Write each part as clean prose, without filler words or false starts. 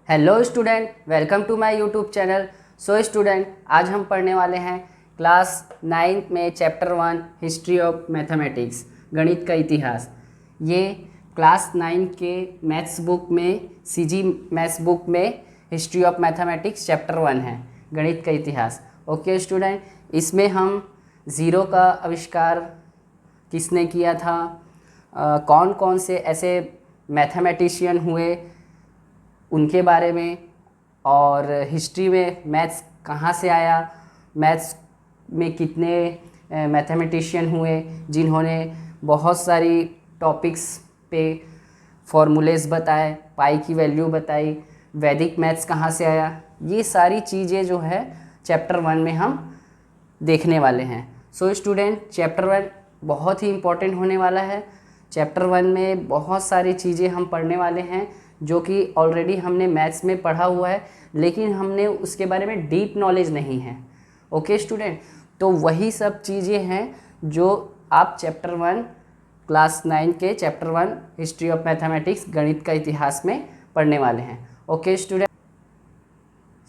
Hello student, welcome to my YouTube channel. So student, आज हम पढ़ने वाले हैं क्लास 9 में चैप्टर 1 हिस्ट्री ऑफ मैथमेटिक्स, गणित का इतिहास। ये क्लास 9 के मैथ्स बुक में सीजी मैथ्स बुक में हिस्ट्री ऑफ मैथमेटिक्स चैप्टर 1 है, गणित का इतिहास। ओके स्टूडेंट, इसमें हम ज़ीरो का आविष्कार किसने किया था, कौन कौन से ऐसे मैथमेटिशियन हुए उनके बारे में, और हिस्ट्री में मैथ्स कहाँ से आया, मैथ्स में कितने मैथमेटिशियन हुए जिन्होंने बहुत सारी टॉपिक्स पे फॉर्मूलेस बताए, पाई की वैल्यू बताई, वैदिक मैथ्स कहाँ से आया, ये सारी चीज़ें जो है चैप्टर 1 में हम देखने वाले हैं। सो स्टूडेंट, चैप्टर 1 बहुत ही इम्पोर्टेंट होने वाला है। चैप्टर 1 में बहुत सारी चीज़ें हम पढ़ने वाले हैं जो कि ऑलरेडी हमने मैथ्स में पढ़ा हुआ है, लेकिन हमने उसके बारे में डीप नॉलेज नहीं है। ओके स्टूडेंट, तो वही सब चीज़ें हैं जो आप चैप्टर 1 क्लास 9 के चैप्टर 1 हिस्ट्री ऑफ मैथमेटिक्स, गणित का इतिहास में पढ़ने वाले हैं। Okay student,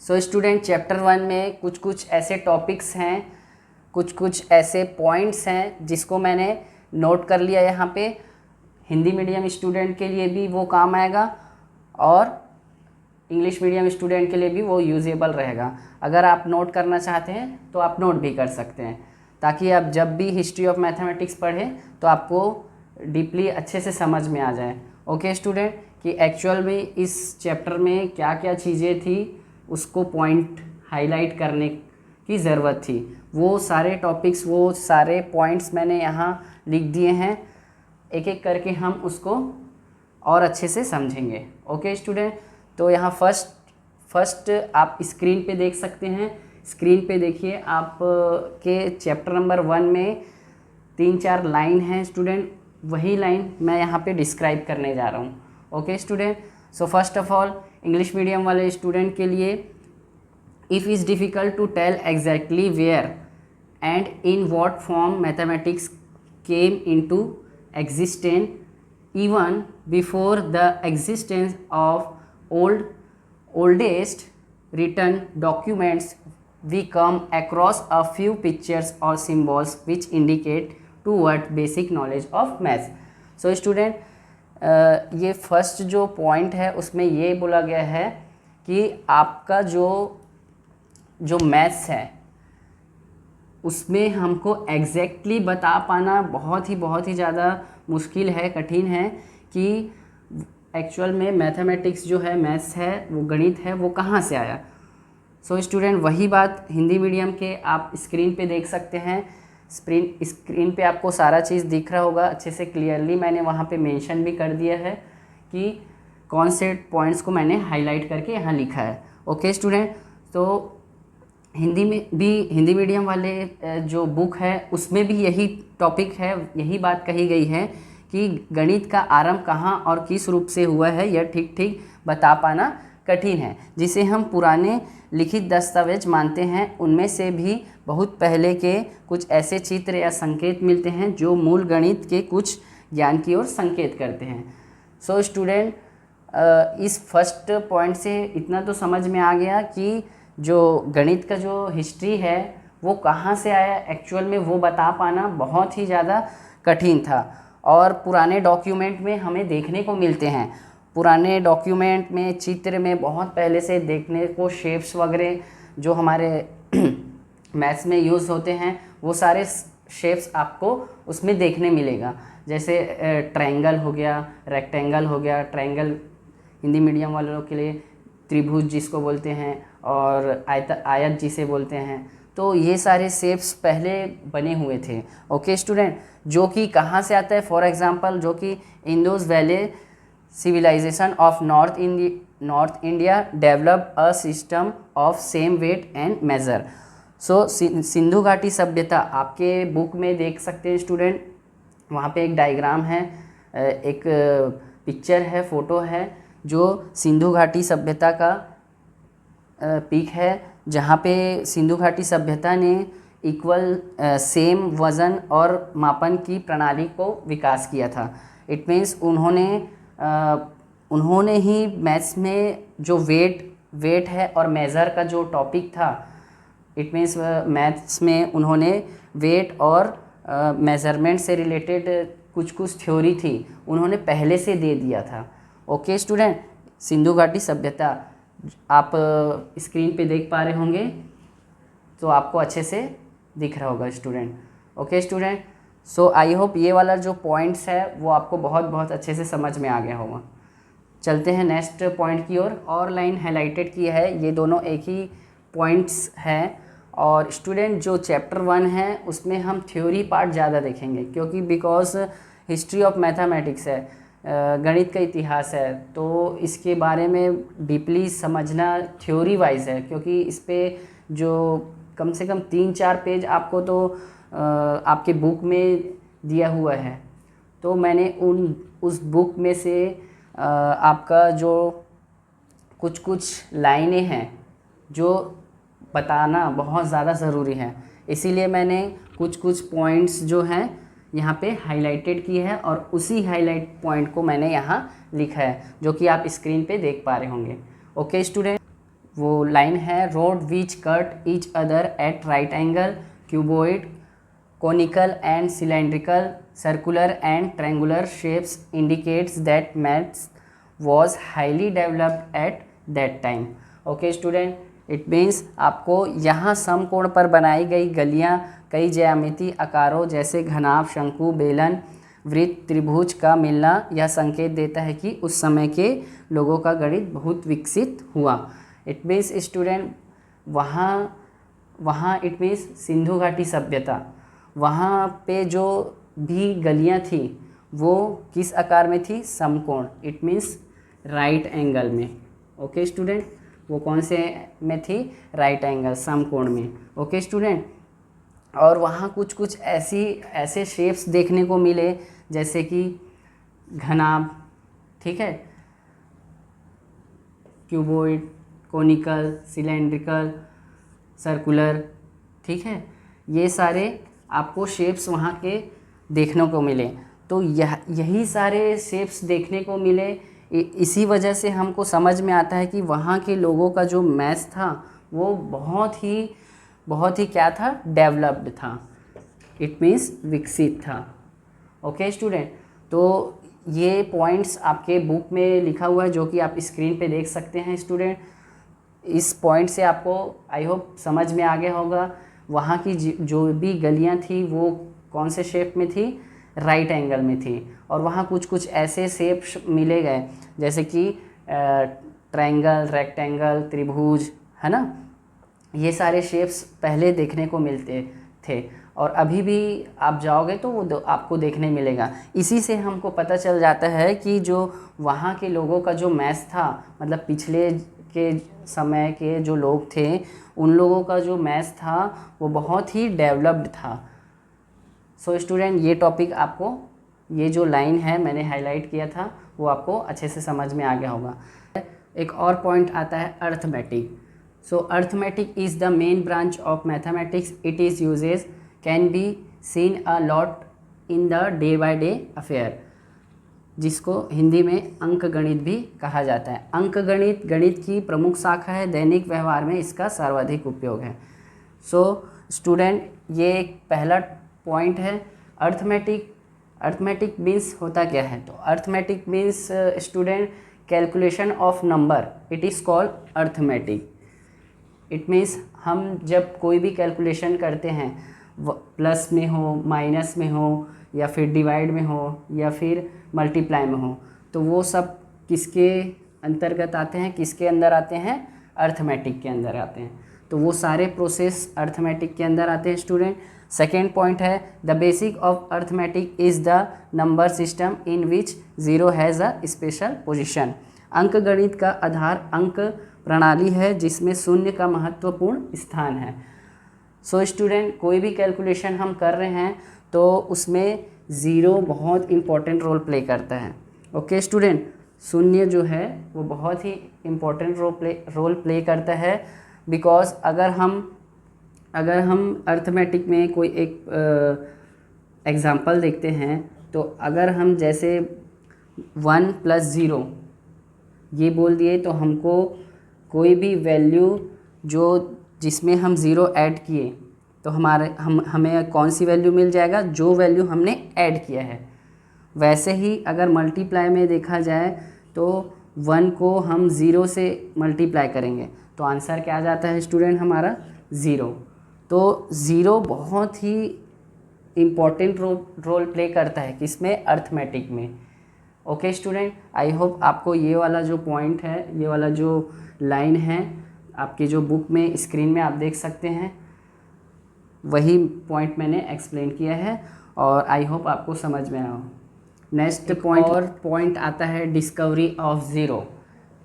so student, chapter 1 में कुछ कुछ ऐसे टॉपिक्स हैं, कुछ कुछ ऐसे पॉइंट्स हैं जिसको मैंने नोट कर लिया यहाँ पे। हिंदी मीडियम स्टूडेंट के लिए भी वो काम आएगा और इंग्लिश मीडियम स्टूडेंट के लिए भी वो यूजेबल रहेगा। अगर आप नोट करना चाहते हैं तो आप नोट भी कर सकते हैं, ताकि आप जब भी हिस्ट्री ऑफ मैथमेटिक्स पढ़ें तो आपको डीपली अच्छे से समझ में आ जाए। ओके स्टूडेंट, कि एक्चुअल में इस चैप्टर में क्या क्या चीज़ें थी उसको पॉइंट हाईलाइट करने की ज़रूरत थी। वो सारे टॉपिक्स, वो सारे पॉइंट्स मैंने यहाँ लिख दिए हैं, एक एक करके हम उसको और अच्छे से समझेंगे। ओके स्टूडेंट, तो यहाँ फर्स्ट आप स्क्रीन पे देख सकते हैं। स्क्रीन पे देखिए, आप के चैप्टर नंबर 1 में 3-4 लाइन हैं स्टूडेंट, वही लाइन मैं यहाँ पे डिस्क्राइब करने जा रहा हूँ। Okay student, so first of all English medium वाले स्टूडेंट के लिए, if is difficult to tell exactly where and in what form mathematics came into existence even before the existence of oldest written documents, we come across a few pictures or symbols which indicate toward basic knowledge of maths. So student, ये first जो point है उसमें ये बोला गया है कि आपका जो मैथ्स है उसमें हमको एग्जैक्टली बता पाना बहुत ही ज़्यादा मुश्किल है, कठिन है कि एक्चुअल में मैथमेटिक्स जो है, मैथ्स है, वो गणित है, वो कहाँ से आया। सो स्टूडेंट, वही बात हिंदी मीडियम के आप स्क्रीन पे देख सकते हैं। स्क्रीन पे आपको सारा चीज़ दिख रहा होगा अच्छे से, क्लियरली मैंने वहाँ पे मेंशन भी कर दिया है कि कौन से पॉइंट्स को मैंने हाईलाइट करके यहाँ लिखा है। ओके स्टूडेंट, तो हिंदी में भी, हिंदी मीडियम वाले जो बुक है उसमें भी यही टॉपिक है, यही बात कही गई है कि गणित का आरंभ कहाँ और किस रूप से हुआ है यह ठीक बता पाना कठिन है। जिसे हम पुराने लिखित दस्तावेज मानते हैं, उनमें से भी बहुत पहले के कुछ ऐसे चित्र या संकेत मिलते हैं जो मूल गणित के कुछ ज्ञान की ओर संकेत करते हैं। सो स्टूडेंट, इस फर्स्ट पॉइंट से इतना तो समझ में आ गया कि जो गणित का जो हिस्ट्री है वो कहाँ से आया एक्चुअल में, वो बता पाना बहुत ही ज़्यादा कठिन था। और पुराने डॉक्यूमेंट में हमें देखने को मिलते हैं, पुराने डॉक्यूमेंट में, चित्र में बहुत पहले से देखने को शेप्स वगैरह जो हमारे मैथ्स में यूज़ होते हैं, वो सारे शेप्स आपको उसमें देखने मिलेगा। जैसे ट्रायंगल हो गया, रेक्टेंगल हो गया। ट्रायंगल हिंदी मीडियम वालों के लिए त्रिभुज जिसको बोलते हैं, और आयत जिसे बोलते हैं। तो ये सारे शेप्स पहले बने हुए थे। ओके स्टूडेंट, जो कि कहाँ से आता है, फॉर एग्जांपल जो कि Indus Valley civilization of North India develop a system of same weight and measure. So Sindhu घाटी सभ्यता आपके बुक में देख सकते हैं स्टूडेंट, वहाँ पे एक डायग्राम है, एक पिक्चर है, फ़ोटो है, जो सिंधु घाटी सभ्यता का पीक है, जहाँ पे सिंधु घाटी सभ्यता ने इक्वल सेम वज़न और मापन की प्रणाली को विकास किया था। इट मीन्स उन्होंने उन्होंने ही मैथ्स में जो वेट है और मेज़र का जो टॉपिक था, इट मीन्स मैथ्स में उन्होंने वेट और मेज़रमेंट से रिलेटेड कुछ थ्योरी थी, उन्होंने पहले से दे दिया था। ओके स्टूडेंट, सिंधु घाटी सभ्यता आप स्क्रीन पे देख पा रहे होंगे, तो आपको अच्छे से दिख रहा होगा स्टूडेंट। ओके स्टूडेंट, सो आई होप ये वाला जो पॉइंट्स है वो आपको बहुत अच्छे से समझ में आ गया होगा। चलते हैं नेक्स्ट पॉइंट की ओर। और लाइन हाईलाइटेड की है, ये दोनों एक ही पॉइंट्स हैं। और स्टूडेंट जो चैप्टर 1 है उसमें हम थ्योरी पार्ट ज़्यादा देखेंगे, क्योंकि बिकॉज हिस्ट्री ऑफ मैथमेटिक्स है, गणित का इतिहास है, तो इसके बारे में डीपली समझना थ्योरी वाइज है, क्योंकि इस पर जो कम से कम 3-4 पेज आपको तो आपके बुक में दिया हुआ है। तो मैंने उस बुक में से आपका जो कुछ लाइनें हैं जो बताना बहुत ज़्यादा ज़रूरी है, इसीलिए मैंने कुछ पॉइंट्स जो हैं यहाँ पे हाईलाइटेड की है, और उसी हाईलाइट पॉइंट को मैंने यहाँ लिखा है, जो कि आप स्क्रीन पे देख पा रहे होंगे। ओके स्टूडेंट, वो लाइन है, road which cut each other at right angle, cuboid, conical and cylindrical, circular and triangular shapes indicates that maths was highly developed at that time. Okay student, it means आपको यहाँ समकोण पर बनाई गई गलियाँ कई ज्यामितीय आकारों जैसे घनाभ, शंकु, बेलन, वृत्त, त्रिभुज का मिलना यह संकेत देता है कि उस समय के लोगों का गणित बहुत विकसित हुआ। इट मीन्स स्टूडेंट वहाँ इट मीन्स सिंधु घाटी सभ्यता, वहाँ पे जो भी गलियाँ थी वो किस आकार में थी? समकोण, इट मीन्स राइट एंगल में। ओके स्टूडेंट, वो कौन से में थी? राइट एंगल, समकोण में। ओके स्टूडेंट, और वहाँ कुछ ऐसे शेप्स देखने को मिले जैसे कि घनाभ, ठीक है, क्यूबॉइड, कोनिकल, सिलेंड्रिकल, सर्कुलर, ठीक है, ये सारे आपको शेप्स वहाँ के देखने को मिले। तो यही सारे शेप्स देखने को मिले, इसी वजह से हमको समझ में आता है कि वहाँ के लोगों का जो मैथ्स था वो बहुत ही क्या था? डेवलप्ड था, इट मीन्स विकसित था। ओके स्टूडेंट, तो ये पॉइंट्स आपके बुक में लिखा हुआ है, जो कि आप स्क्रीन पे देख सकते हैं स्टूडेंट। इस पॉइंट से आपको आई होप समझ में आ गया होगा वहाँ की जो भी गलियाँ थी वो कौन से शेप में थी? राइट एंगल में थी। और वहाँ कुछ ऐसे शेप्स मिले गए जैसे कि ट्रायंगल, रेक्टेंगल, त्रिभुज, है ना, ये सारे शेप्स पहले देखने को मिलते थे, और अभी भी आप जाओगे तो वो आपको देखने मिलेगा। इसी से हमको पता चल जाता है कि जो वहाँ के लोगों का जो मैथ्स था, मतलब पिछले के समय के जो लोग थे उन लोगों का जो मैथ्स था वो बहुत ही डेवलप्ड था। सो स्टूडेंट, ये टॉपिक आपको, ये जो लाइन है मैंने हाईलाइट किया था वो आपको अच्छे से समझ में आ गया होगा। एक और पॉइंट आता है arithmetic. So arithmetic is the main branch of mathematics, it is usages can be seen a lot in the day by day affair, जिसको हिंदी में अंक गणित भी कहा जाता है। अंक गणित गणित की प्रमुख शाखा है, दैनिक व्यवहार में इसका सर्वाधिक उपयोग है। सो स्टूडेंट, ये एक पहला पॉइंट है अर्थमेटिक। अर्थमेटिक मीन्स होता क्या है? तो arithmetic means student calculation of number, it is called arithmetic. It means हम जब कोई भी कैलकुलेशन करते हैं, प्लस में हो, माइनस में हो, या फिर डिवाइड में हो, या फिर मल्टीप्लाई में हो, तो वो सब किसके अंतर्गत आते हैं? किसके अंदर आते हैं? अर्थमेटिक के अंदर आते हैं। तो वो सारे प्रोसेस अर्थमेटिक के अंदर आते हैं स्टूडेंट। सेकेंड पॉइंट है the basic of arithmetic is the number system in which zero has a special position. अंक गणित का आधार अंक प्रणाली है जिसमें शून्य का महत्वपूर्ण स्थान है। सो स्टूडेंट, कोई भी कैलकुलेशन हम कर रहे हैं तो उसमें ज़ीरो बहुत इम्पोर्टेंट रोल प्ले करता है। ओके स्टूडेंट, शून्य जो है वो बहुत ही इम्पोर्टेंट रोल प्ले करता है, बिकॉज अगर हम अर्थमेटिक में कोई एक एग्ज़ाम्पल देखते हैं, तो अगर हम जैसे 1 + 0 ये बोल दिए तो हमको कोई भी वैल्यू जो जिसमें हम ज़ीरो ऐड किए तो हमें कौन सी वैल्यू मिल जाएगा, जो वैल्यू हमने ऐड किया है। वैसे ही अगर मल्टीप्लाई में देखा जाए तो 1 को हम 0 से मल्टीप्लाई करेंगे तो आंसर क्या आ जाता है स्टूडेंट हमारा 0। तो 0 बहुत ही इम्पॉर्टेंट रोल प्ले करता है किसमें, अर्थमेटिक में। ओके स्टूडेंट, आई होप आपको ये वाला जो पॉइंट है, ये वाला जो लाइन है आपकी जो बुक में स्क्रीन में आप देख सकते हैं, वही पॉइंट मैंने एक्सप्लेन किया है और आई होप आपको समझ में आया हो। नेक्स्ट पॉइंट और पॉइंट आता है discovery of zero.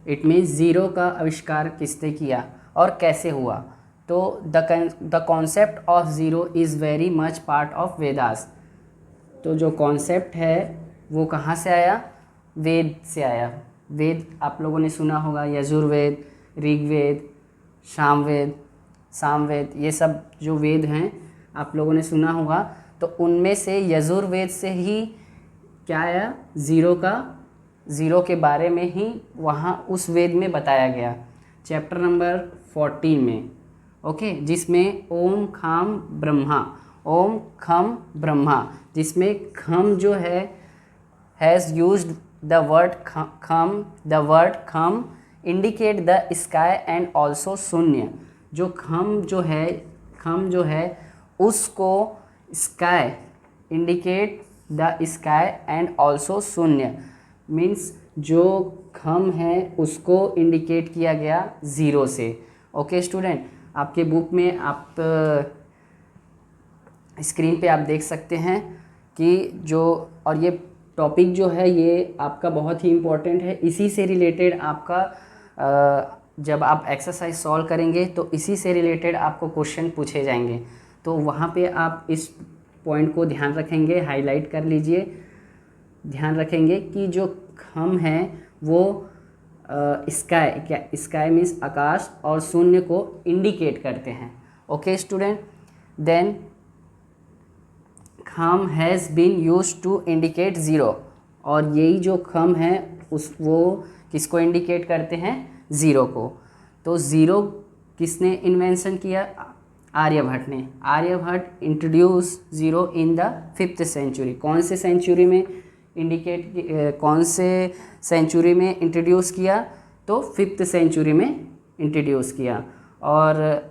It means zero का आविष्कार किसने किया और कैसे हुआ। तो the concept of zero is very much part of Vedas. तो जो कॉन्सेप्ट है वो कहाँ से आया, वेद से आया। वेद आप लोगों ने सुना होगा, यजुर्वेद, ऋग्वेद, सामवेद, ये सब जो वेद हैं आप लोगों ने सुना होगा। तो उनमें से यजुर्वेद से ही क्या आया, ज़ीरो के बारे में ही वहाँ उस वेद में बताया गया, चैप्टर नंबर 14 में। ओके, जिसमें ओम खम ब्रह्मा, जिसमें खम जो है हैज़ यूज्ड द वर्ड खम indicate the sky and also शून्य। जो खम जो है उसको sky indicate the sky and also शून्य, मीन्स जो खम है उसको इंडिकेट किया गया 0 से। ओके स्टूडेंट, आपके बुक में आप स्क्रीन पे आप देख सकते हैं कि जो, और ये टॉपिक जो है ये आपका बहुत ही इम्पोर्टेंट है। इसी से रिलेटेड आपका जब आप एक्सरसाइज सॉल्व करेंगे तो इसी से रिलेटेड आपको क्वेश्चन पूछे जाएंगे। तो वहाँ पे आप इस पॉइंट को ध्यान रखेंगे, हाईलाइट कर लीजिए, ध्यान रखेंगे कि जो खम है वो स्काई मीन्स आकाश और शून्य को इंडिकेट करते हैं। ओके स्टूडेंट, देन खम has been used to indicate zero, और यही जो खम है वो किसको इंडिकेट करते हैं, ज़ीरो को। तो ज़ीरो किसने इन्वेंशन किया, आर्यभट्ट ने। Aryabhata introduce zero in the 5th century. कौन से सेंचुरी में इंट्रोड्यूस किया, तो 5th सेंचुरी में इंट्रोड्यूस किया। और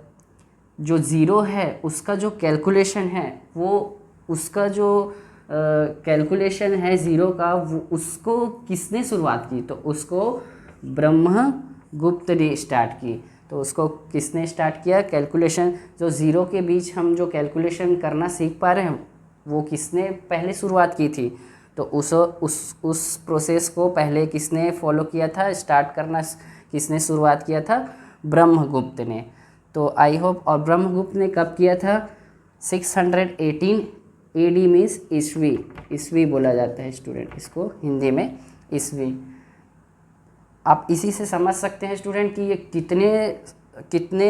जो ज़ीरो है उसका जो कैलकुलेशन है कैलकुलेशन है ज़ीरो का, वो उसको किसने शुरुआत की, तो उसको ब्रह्मगुप्त ने स्टार्ट की। तो उसको किसने स्टार्ट किया, कैलकुलेशन जो ज़ीरो के बीच हम जो कैलकुलेशन करना सीख पा रहे हैं वो किसने पहले शुरुआत की थी, तो उस प्रोसेस को पहले किसने फॉलो किया था, स्टार्ट करना किसने शुरुआत किया था, ब्रह्मगुप्त ने। तो आई होप, और ब्रह्मगुप्त ने कब किया था, 618 AD मीन्स ईस्वी बोला जाता है स्टूडेंट, इसको हिंदी में ईस्वी। आप इसी से समझ सकते हैं स्टूडेंट कि ये कितने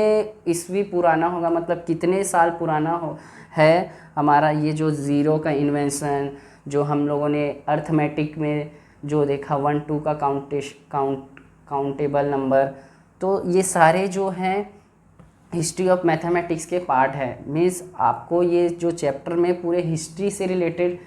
ईस्वी पुराना होगा, मतलब कितने साल पुराना है हमारा ये जो ज़ीरो का इन्वेंशन, जो हम लोगों ने अर्थमेटिक में जो देखा 1 2 का काउंटेबल नंबर। तो ये सारे जो हैं हिस्ट्री ऑफ मैथमेटिक्स के पार्ट है। मीन्स आपको ये जो चैप्टर में पूरे हिस्ट्री से रिलेटेड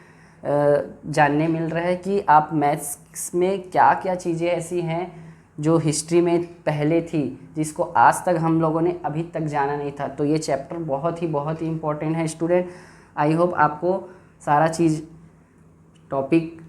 जानने मिल रहा है कि आप मैथ्स में क्या क्या चीज़ें ऐसी हैं जो हिस्ट्री में पहले थी, जिसको आज तक हम लोगों ने अभी तक जाना नहीं था। तो ये चैप्टर बहुत ही इम्पोर्टेंट है स्टूडेंट। आई होप आपको सारा चीज़ टॉपिक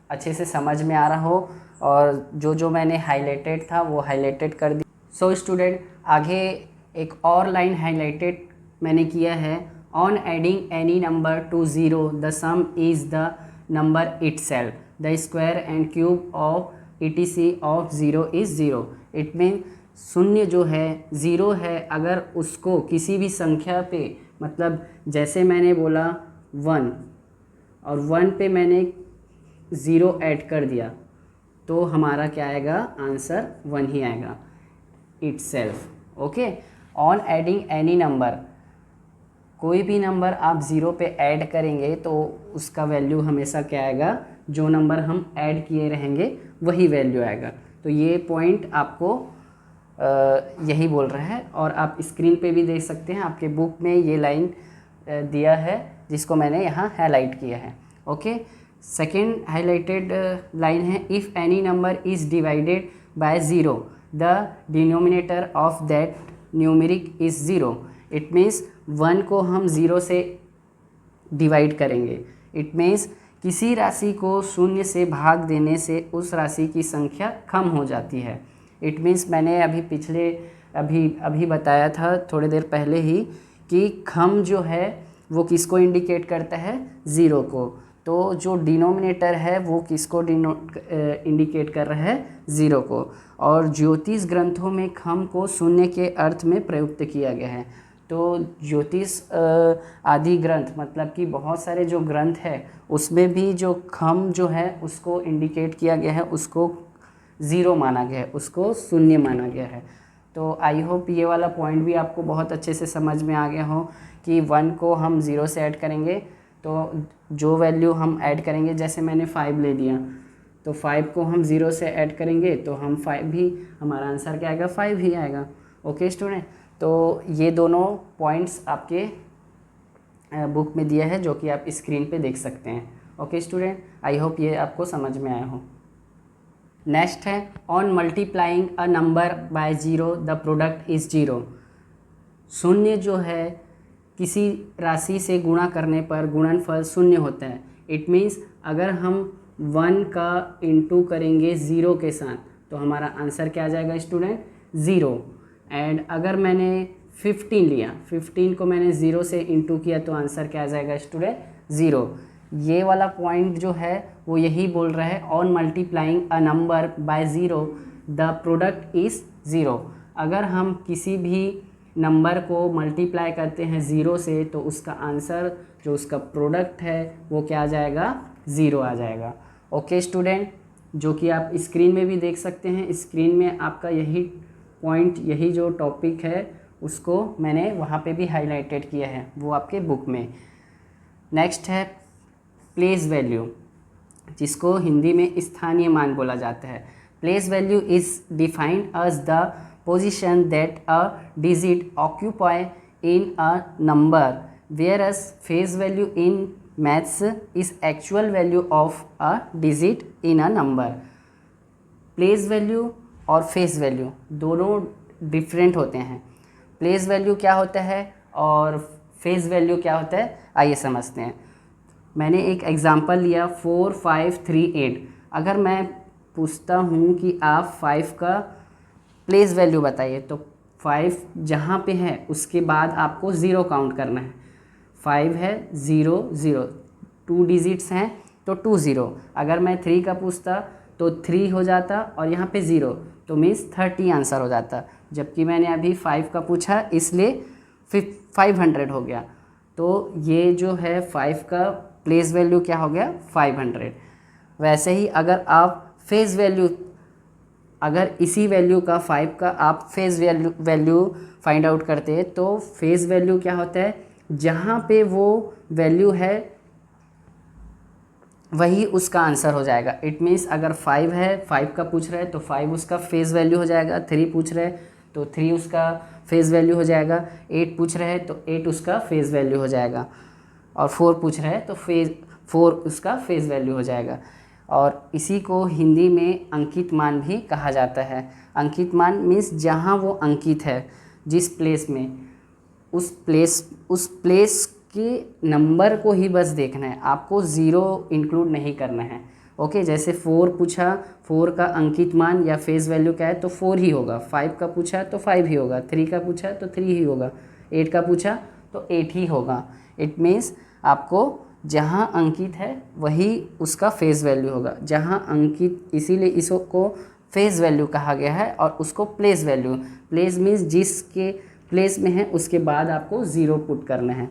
अच्छे से समझ में आ रहा हो, और जो मैंने हाईलाइटेड था वो हाईलाइटेड कर दी। सो स्टूडेंट, आगे एक और लाइन हाईलाइटेड मैंने किया है, on adding any number two zero the some is the number itself, the square and cube of ETC of zero is zero. It mean शून्य जो है, ज़ीरो है, अगर उसको किसी भी संख्या पे, मतलब जैसे मैंने बोला 1 और 1 पे मैंने 0 ऐड कर दिया तो हमारा क्या आएगा, आंसर 1 ही आएगा, itself. Okay, on adding any number, कोई भी नंबर आप 0 पे ऐड करेंगे तो उसका वैल्यू हमेशा क्या आएगा, जो नंबर हम ऐड किए रहेंगे वही वैल्यू आएगा। तो ये पॉइंट आपको यही बोल रहा है। और आप स्क्रीन पे भी देख सकते हैं, आपके बुक में ये लाइन दिया है जिसको मैंने यहाँ हाईलाइट किया है। ओके, सेकेंड हाईलाइटेड लाइन है, if any number is divided by zero the denominator of that numeric is zero. It means 1 को हम 0 से डिवाइड करेंगे। इट मीन्स किसी राशि को शून्य से भाग देने से उस राशि की संख्या कम हो जाती है। इट मीन्स मैंने अभी बताया था थोड़ी देर पहले ही कि खम जो है वो किसको इंडिकेट करता है, ज़ीरो को। तो जो डिनोमिनेटर है वो किसको इंडिकेट कर रहा है, ज़ीरो को। और ज्योतिष ग्रंथों में खम को शून्य के अर्थ में प्रयुक्त किया गया है। तो ज्योतिष आदि ग्रंथ मतलब कि बहुत सारे जो ग्रंथ है उसमें भी जो खम जो है उसको इंडिकेट किया गया है, उसको ज़ीरो माना गया है, उसको शून्य माना गया है। तो आई होप ये वाला पॉइंट भी आपको बहुत अच्छे से समझ में आ गया हो कि 1 को हम 0 से ऐड करेंगे तो जो वैल्यू हम ऐड करेंगे, जैसे मैंने 5 ले लिया तो 5 को हम 0 से ऐड करेंगे तो हम 5 भी, हमारा आंसर क्या आएगा, 5 ही आएगा। ओके स्टूडेंट, तो ये दोनों पॉइंट्स आपके बुक में दिया है जो कि आप स्क्रीन पे देख सकते हैं। ओके स्टूडेंट, आई होप ये आपको समझ में आया हो। नेक्स्ट है, on multiplying a number by zero the product is zero. शून्य जो है किसी राशि से गुणा करने पर गुणनफल शून्य होता है। इट मीन्स अगर हम 1 का इंटू करेंगे 0 के साथ तो हमारा आंसर क्या आ जाएगा स्टूडेंट, 0। एंड अगर मैंने 15 लिया, 15 को मैंने 0 से इंटू किया तो आंसर क्या आ जाएगा स्टूडेंट, 0। ये वाला पॉइंट जो है वो यही बोल रहा है, on multiplying a number by zero the product is zero. अगर हम किसी भी नंबर को मल्टीप्लाई करते हैं 0 से तो उसका आंसर जो उसका प्रोडक्ट है वो क्या आ जाएगा, 0 आ जाएगा। ओके स्टूडेंट, जो कि आप स्क्रीन में भी देख सकते हैं, स्क्रीन में आपका यही पॉइंट, यही जो टॉपिक है उसको मैंने वहाँ पे भी हाईलाइटेड किया है, वो आपके बुक में। नेक्स्ट है प्लेस वैल्यू, जिसको हिंदी में स्थानीय मान बोला जाता है। Place value is defined as the position that a digit occupy in a number, whereas face value in maths is actual value of a digit in a number. Place value और face value दोनों different होते हैं। Place value क्या होता है और face value क्या होता है, आइए समझते हैं। मैंने एक एग्ज़ाम्पल लिया 4, 5, 3, 8। अगर मैं पूछता हूँ कि आप 5 का प्लेस वैल्यू बताइए तो 5 जहाँ पे है उसके बाद आपको 0 काउंट करना है। 5 है 0 0, 2 डिजिट्स हैं तो 2 0। अगर मैं 3 का पूछता तो 3 हो जाता और यहाँ पे 0, तो मीन्स 30 आंसर हो जाता। जबकि मैंने अभी 5 का पूछा इसलिए 500 हो गया। तो ये जो है 5 का प्लेस वैल्यू क्या हो गया, 500। वैसे ही अगर आप फेस वैल्यू, अगर इसी वैल्यू का 5 का आप फेस वैल्यू फाइंड आउट करते हैं तो फेस वैल्यू क्या होता है, जहाँ पे वो वैल्यू है वही उसका आंसर हो जाएगा। इट मीन्स अगर 5 है, 5 का पूछ रहे हैं तो 5 उसका फेस वैल्यू हो जाएगा। 3 पूछ रहे हैं तो 3 उसका फेस वैल्यू हो जाएगा। 8 पूछ रहे हैं तो 8 उसका फेस वैल्यू हो जाएगा। और 4 पूछ रहे हैं तो 4 उसका फेस वैल्यू हो जाएगा। और इसी को हिंदी में अंकित मान भी कहा जाता है। अंकित मान मीन्स जहाँ वो अंकित है, जिस प्लेस में, उस प्लेस के नंबर को ही बस देखना है, आपको 0 इंक्लूड नहीं करना है। ओके, जैसे 4 पूछा, 4 का अंकित मान या फेस वैल्यू क्या है तो 4 ही होगा। 5 का पूछा तो 5 ही होगा। 3 का पूछा तो 3 ही होगा। 8 का पूछा तो 8 ही होगा। इट मीन्स आपको जहाँ अंकित है वही उसका फेस वैल्यू होगा। जहाँ अंकित, इसीलिए इसको फेस वैल्यू कहा गया है। और उसको प्लेस वैल्यू, प्लेस मीन्स जिसके प्लेस में है उसके बाद आपको 0 पुट करना है।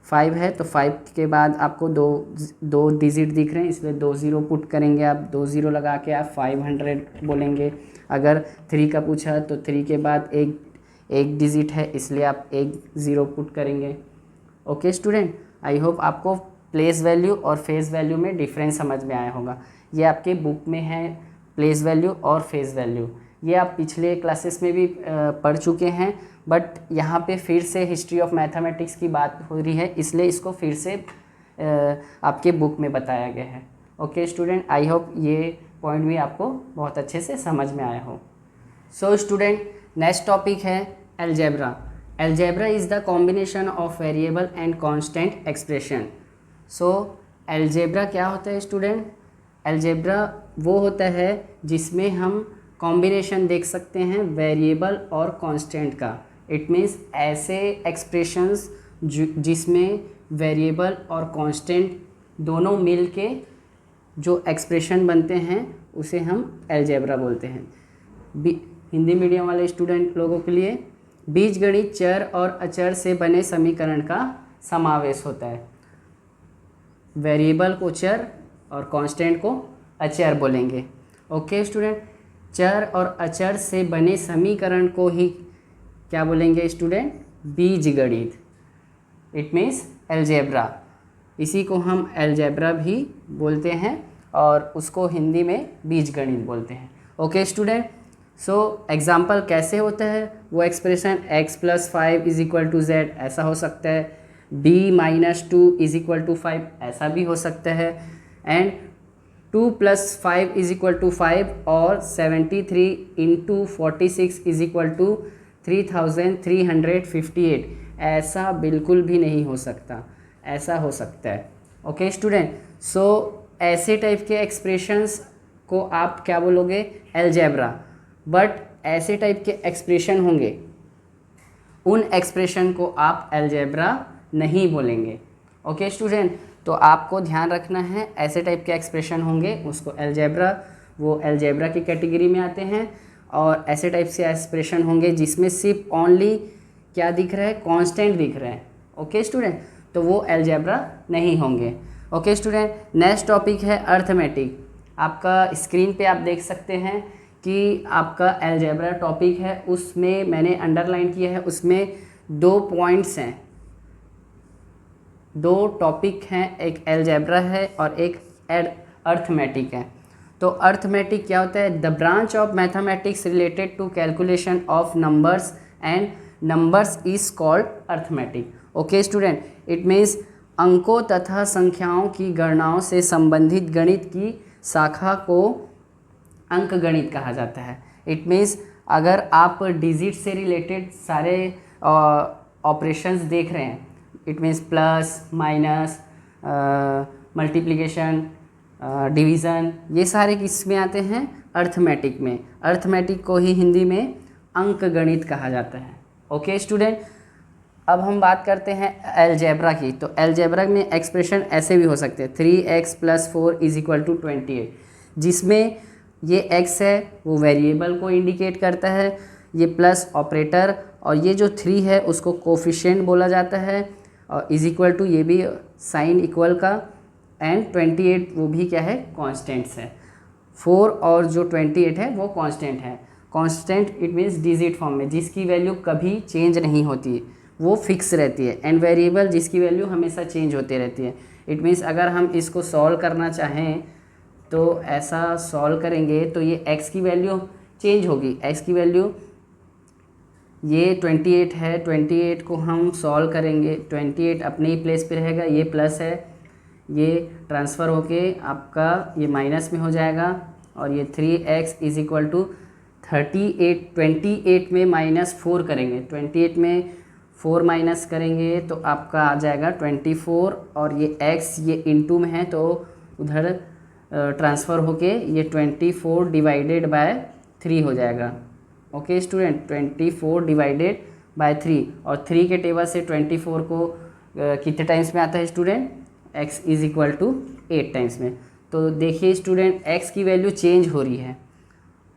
5 है तो 5 के बाद आपको दो डिजिट दिख रहे हैं इसलिए 2 0 पुट करेंगे। आप 2 0 लगा के आप 500 बोलेंगे। अगर 3 का पूछा तो 3 के बाद एक डिजिट है इसलिए आप 1 0 पुट करेंगे। ओके स्टूडेंट, आई होप आपको प्लेस वैल्यू और फेस वैल्यू में डिफरेंस समझ में आया होगा। ये आपके बुक में है प्लेस वैल्यू और फेस वैल्यू। ये आप पिछले क्लासेस में भी पढ़ चुके हैं, बट यहाँ पे फिर से हिस्ट्री ऑफ मैथमेटिक्स की बात हो रही है, इसलिए इसको फिर से आपके बुक में बताया गया है। ओके स्टूडेंट, आई होप ये पॉइंट भी आपको बहुत अच्छे से समझ में आया हो। सो स्टूडेंट, नेक्स्ट टॉपिक है algebra. Algebra is the combination of variable and constant expression. So algebra क्या होता है स्टूडेंट? अलजेब्रा वो होता है जिसमें हम कॉम्बिनेशन देख सकते हैं वेरिएबल और कांस्टेंट का। इट मीन्स ऐसे एक्सप्रेशंस जिसमें वेरिएबल और कांस्टेंट दोनों मिल के जो एक्सप्रेशन बनते हैं उसे हम अलजेब्रा बोलते हैं। हिंदी मीडियम वाले स्टूडेंट लोगों के लिए बीजगणित चर और अचर से बने समीकरण का समावेश होता है। वेरिएबल को चर और कांस्टेंट को अचर बोलेंगे। ओके स्टूडेंट, चर और अचर से बने समीकरण को ही क्या बोलेंगे स्टूडेंट? बीजगणित। It means algebra. इसी को हम अलजेब्रा भी बोलते हैं और उसको हिंदी में बीजगणित बोलते हैं। ओके स्टूडेंट, सो एग्जाम्पल कैसे होता है वो एक्सप्रेशन x + 5 = z ऐसा हो सकता है, b - 2 = 5 ऐसा भी हो सकता है, एंड 2 + 5 = 5 और 73 × 46 = 3358 ऐसा बिल्कुल भी नहीं हो सकता, ऐसा हो सकता है। ओके स्टूडेंट, सो ऐसे टाइप के एक्सप्रेशंस को आप क्या बोलोगे? अलजेब्रा। बट ऐसे टाइप के एक्सप्रेशन होंगे, उन एक्सप्रेशन को आप अलजेब्रा नहीं बोलेंगे। ओके स्टूडेंट, तो आपको ध्यान रखना है, ऐसे टाइप के एक्सप्रेशन होंगे उसको अलजेब्रा, वो अलजेब्रा की कैटेगरी में आते हैं। और ऐसे टाइप से एक्सप्रेशन होंगे जिसमें सिर्फ ओनली क्या दिख रहा है? कांस्टेंट दिख रहा है। ओके स्टूडेंट, तो वो अलजेब्रा नहीं होंगे। ओके स्टूडेंट, नेक्स्ट टॉपिक है अर्थमेटिक। आपका स्क्रीन पे आप देख सकते हैं कि आपका अलजेब्रा टॉपिक है, उसमें मैंने अंडरलाइन किया है, उसमें 2 पॉइंट्स हैं, 2 टॉपिक हैं, एक अलजेब्रा है और एक अर्थमेटिक है। तो अर्थमेटिक क्या होता है? The branch of mathematics related to calculation of numbers and numbers is called arithmetic. Okay student, it means अंकों तथा संख्याओं की गणनाओं से संबंधित गणित की शाखा को अंक गणित कहा जाता है। इट मीन्स अगर आप डिजिट से रिलेटेड सारे ऑपरेशंस देख रहे हैं, it means plus, minus, multiplication, division, ये सारे किस में आते हैं? अर्थमेटिक में। अर्थमेटिक को ही हिंदी में अंक गणित कहा जाता है। ओके स्टूडेंट, अब हम बात करते हैं अलजेब्रा की। तो अलजेब्रा में एक्सप्रेशन ऐसे भी हो सकते हैं, 3x + 4 = 28, जिसमें ये x है वो वेरिएबल को इंडिकेट करता है, ये प्लस ऑपरेटर, और ये जो 3 है उसको कोफिशिएंट बोला जाता है, और = ये भी साइन इक्वल का, एंड 28 वो भी क्या है? कांस्टेंट्स है। 4 और जो 28 है वो कांस्टेंट है। Constant it means digit form में, जिसकी वैल्यू कभी चेंज नहीं होती, वो फिक्स रहती है, एंड वेरिएबल जिसकी वैल्यू हमेशा चेंज होती रहती है। इट मीन्स अगर हम इसको सॉल्व करना चाहें तो ऐसा सॉल्व करेंगे तो ये x की वैल्यू चेंज होगी। x की वैल्यू ये 28 है, 28 को हम सॉल्व करेंगे, 28 अपने ही प्लेस पे रहेगा, ये प्लस है, ये ट्रांसफ़र होके आपका ये माइनस में हो जाएगा, और ये 3x = 38। 28 में -4 करेंगे, 28 में 4 माइनस करेंगे तो आपका आ जाएगा 24, और ये x ये इनटू में है तो उधर ट्रांसफ़र होके ये 24 / 3 हो जाएगा। ओके स्टूडेंट, 24 / 3, और 3 के टेबल से 24 को कितने टाइम्स में आता है स्टूडेंट? x = 8 टाइम्स में। तो देखिए स्टूडेंट, x की वैल्यू चेंज हो रही है,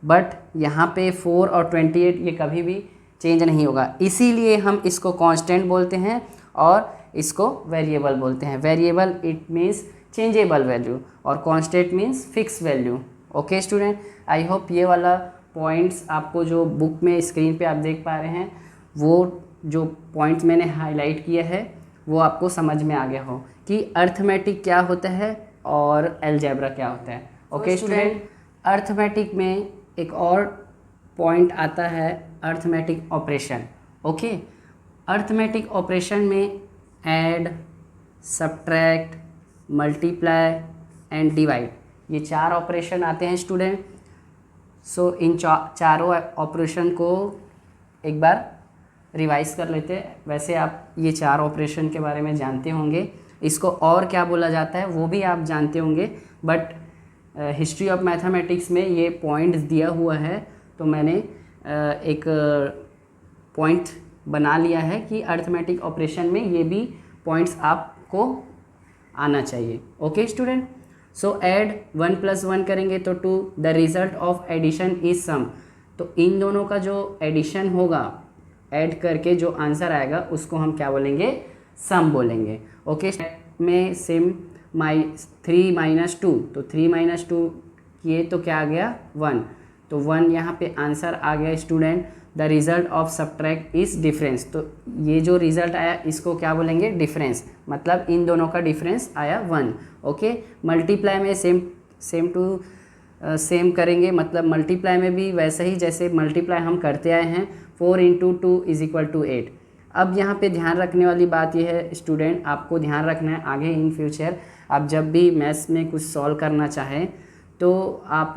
बट यहाँ पे 4 और 28 ये कभी भी चेंज नहीं होगा, इसीलिए हम इसको कांस्टेंट बोलते हैं और इसको वेरिएबल बोलते हैं। Variable it means changeable value और constant means fix value. Okay student, I hope ये वाला पॉइंट्स आपको जो बुक में स्क्रीन पे आप देख पा रहे हैं, वो जो पॉइंट्स मैंने हाईलाइट किया है वो आपको समझ में आ गया हो कि अर्थमेटिक क्या होता है और अलजेब्रा क्या होता है। ओके स्टूडेंट, अर्थमेटिक में एक और पॉइंट आता है, arithmetic operation. Okay, arithmetic operation में add, subtract, multiply and divide, ये 4 ऑपरेशन आते हैं स्टूडेंट। सो इन चारों ऑपरेशन को एक बार रिवाइज कर लेते हैं। वैसे आप ये 4 ऑपरेशन के बारे में जानते होंगे, इसको और क्या बोला जाता है वो भी आप जानते होंगे, बट हिस्ट्री ऑफ मैथमेटिक्स में ये पॉइंट्स दिया हुआ है, तो मैंने एक पॉइंट बना लिया है कि अर्थमेटिक ऑपरेशन में ये भी पॉइंट्स आपको आना चाहिए। ओके स्टूडेंट, सो ऐड 1 + 1 करेंगे तो 2, the result of addition is sum, तो इन दोनों का जो एडिशन होगा, ऐड करके जो आंसर आएगा उसको हम क्या बोलेंगे, सम बोलेंगे। ओके, में सेम 3 - 2, तो 3 - 2 किए तो क्या आ गया 1, तो 1 यहाँ पे आंसर आ गया student. The result of subtract is difference, तो ये जो रिज़ल्ट आया इसको क्या बोलेंगे, डिफरेंस, मतलब इन दोनों का डिफरेंस आया 1। ओके, मल्टीप्लाई में सेम करेंगे, मतलब मल्टीप्लाई में भी वैसे ही जैसे मल्टीप्लाई हम करते आए हैं, 4 × 2 = 8। अब यहाँ पे ध्यान रखने वाली बात यह है स्टूडेंट, आपको ध्यान रखना है आगे इन फ्यूचर आप जब भी मैथ्स में कुछ सॉल्व करना चाहें तो आप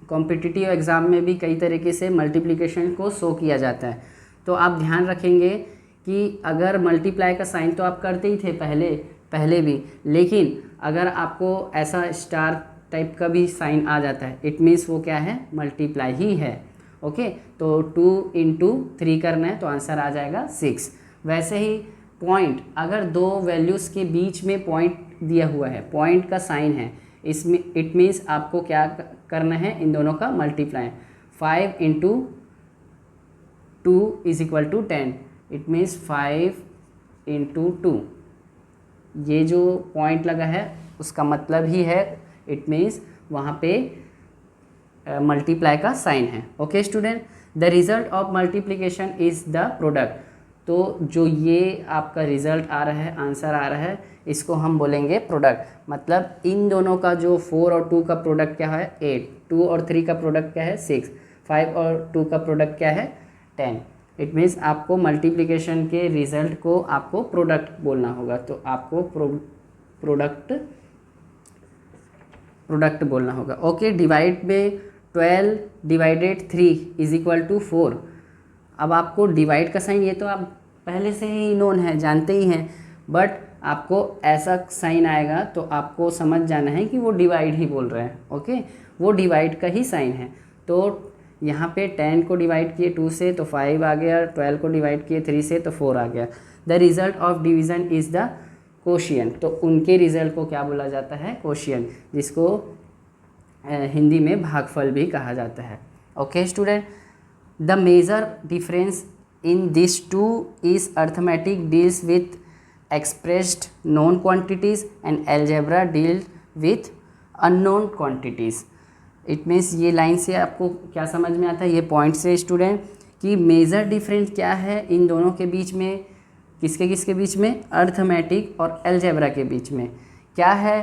कॉम्पिटिटिव एग्ज़ाम में भी कई तरीके से मल्टीप्लिकेशन को शो किया जाता है, तो आप ध्यान रखेंगे कि अगर मल्टीप्लाई का साइन तो आप करते ही थे पहले भी, लेकिन अगर आपको ऐसा स्टार टाइप का भी साइन आ जाता है, इट मीन्स वो क्या है, मल्टीप्लाई ही है। ओके, तो 2 × 3 करना है तो आंसर आ जाएगा 6। वैसे ही पॉइंट, अगर 2 वैल्यूज़ के बीच में पॉइंट दिया हुआ है, पॉइंट का साइन है, इसमें इट मीन्स आपको क्या करना है, इन दोनों का मल्टीप्लाई। 5 × 2 = 10, इट मीन्स 5 × 2, ये जो पॉइंट लगा है उसका मतलब ही है, इट मीन्स वहाँ पे मल्टीप्लाई का साइन है। Okay student, the result of multiplication is the product, तो जो ये आपका रिज़ल्ट आ रहा है, आंसर आ रहा है, इसको हम बोलेंगे प्रोडक्ट, मतलब इन दोनों का जो 4 और 2 का प्रोडक्ट क्या है 8, 2 और 3 का प्रोडक्ट क्या है 6, 5 और 2 का प्रोडक्ट क्या है 10। इट मीन्स आपको मल्टीप्लिकेशन के रिज़ल्ट को आपको प्रोडक्ट बोलना होगा, तो आपको प्रोडक्ट बोलना होगा। ओके, डिवाइड में 12 / 3 = 4। अब आपको डिवाइड का साइन, ये तो आप पहले से ही नोन है, जानते ही हैं, बट आपको ऐसा साइन आएगा तो आपको समझ जाना है कि वो डिवाइड ही बोल रहे हैं। ओके, वो डिवाइड का ही साइन है, तो यहाँ पे 10 को डिवाइड किए 2 से तो 5 आ गया, 12 को डिवाइड किए 3 से तो 4 आ गया। The result of division is the quotient, तो उनके रिज़ल्ट को क्या बोला जाता है, कोशिएंट, जिसको हिंदी में भागफल भी कहा जाता है। Okay student, the major difference in this two is arithmetic deals with expressed known quantities and algebra deal with unknown quantities. It means ये लाइन से आपको क्या समझ में आता है, ये पॉइंट से स्टूडेंट, कि मेजर डिफरेंस क्या है इन दोनों के बीच में, किसके बीच में, अर्थमेटिक और अलजेब्रा के बीच में। क्या है